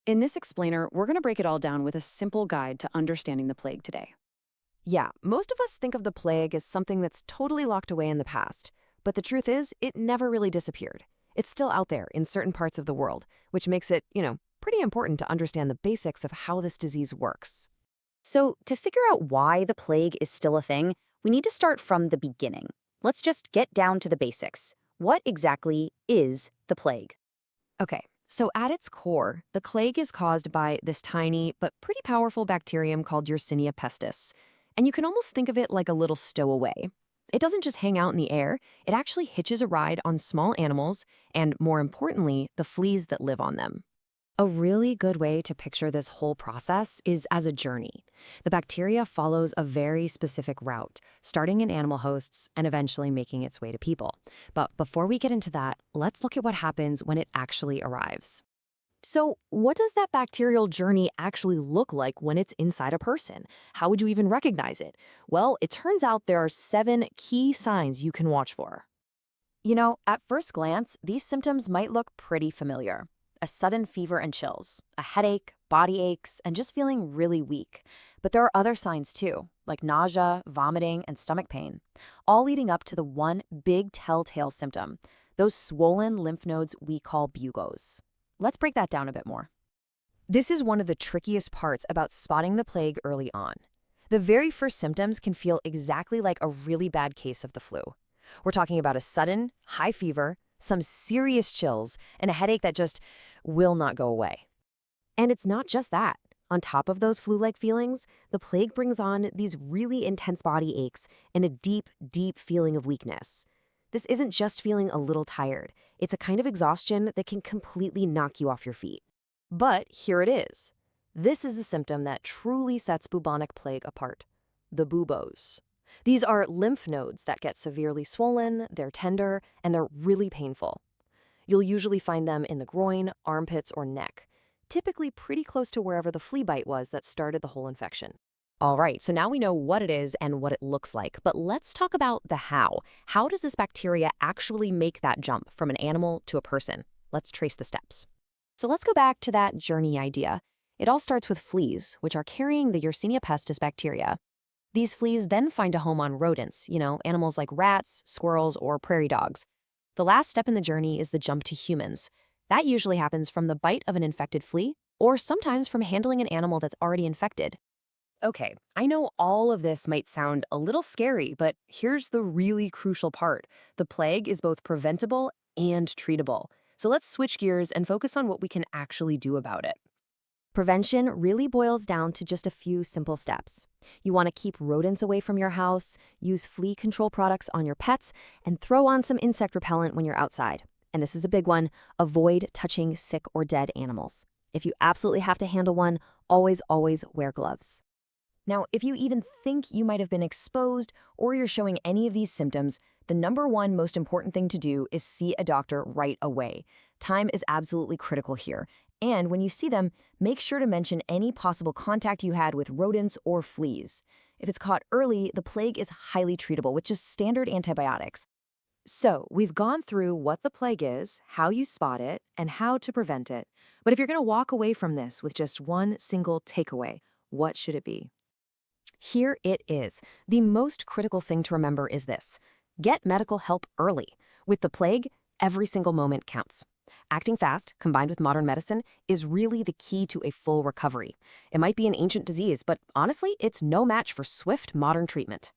In this explainer, we're going to break it all down with a simple guide to understanding the plague today. Yeah, most of us think of the plague as something that's totally locked away in the past. But the truth is, it never really disappeared. It's still out there in certain parts of the world, which makes it, pretty important to understand the basics of how this disease works. So, to figure out why the plague is still a thing, we need to start from the beginning. Let's just get down to the basics. What exactly is the plague? Okay, so at its core, the plague is caused by this tiny but pretty powerful bacterium called Yersinia pestis. And you can almost think of it like a little stowaway. It doesn't just hang out in the air, it actually hitches a ride on small animals and, more importantly, the fleas that live on them. A really good way to picture this whole process is as a journey. The bacteria follows a very specific route, starting in animal hosts and eventually making its way to people. But before we get into that, let's look at what happens when it actually arrives. So, what does that bacterial journey actually look like when it's inside a person? How would you even recognize it? Well, it turns out there are 7 key signs you can watch for. At first glance, these symptoms might look pretty familiar. A sudden fever and chills, a headache, body aches, and just feeling really weak. But there are other signs too, like nausea, vomiting, and stomach pain, all leading up to the one big telltale symptom, those swollen lymph nodes we call bugos. Let's break that down a bit more. This is one of the trickiest parts about spotting the plague early on. The very first symptoms can feel exactly like a really bad case of the flu. We're talking about a sudden, high fever, some serious chills, and a headache that just will not go away. And it's not just that. On top of those flu-like feelings, the plague brings on these really intense body aches and a deep, deep feeling of weakness. This isn't just feeling a little tired. It's a kind of exhaustion that can completely knock you off your feet. But here it is. This is the symptom that truly sets bubonic plague apart: the buboes. These are lymph nodes that get severely swollen, they're tender, and they're really painful. You'll usually find them in the groin, armpits, or neck, typically pretty close to wherever the flea bite was that started the whole infection. All right, so now we know what it is and what it looks like, but let's talk about the how. How does this bacteria actually make that jump from an animal to a person? Let's trace the steps. So let's go back to that journey idea. It all starts with fleas, which are carrying the Yersinia pestis bacteria. These fleas then find a home on rodents, animals like rats, squirrels, or prairie dogs. The last step in the journey is the jump to humans. That usually happens from the bite of an infected flea, or sometimes from handling an animal that's already infected. Okay, I know all of this might sound a little scary, but here's the really crucial part. The plague is both preventable and treatable. So let's switch gears and focus on what we can actually do about it. Prevention really boils down to just a few simple steps. You want to keep rodents away from your house, use flea control products on your pets, and throw on some insect repellent when you're outside. And this is a big one: avoid touching sick or dead animals. If you absolutely have to handle one, always wear gloves. Now, if you even think you might have been exposed or you're showing any of these symptoms, the number one most important thing to do is see a doctor right away. Time is absolutely critical here. And when you see them, make sure to mention any possible contact you had with rodents or fleas. If it's caught early, the plague is highly treatable with just standard antibiotics. So, we've gone through what the plague is, how you spot it, and how to prevent it. But if you're going to walk away from this with just one single takeaway, what should it be? Here it is. The most critical thing to remember is this: get medical help early. With the plague, every single moment counts. Acting fast, combined with modern medicine, is really the key to a full recovery. It might be an ancient disease, but honestly, it's no match for swift modern treatment.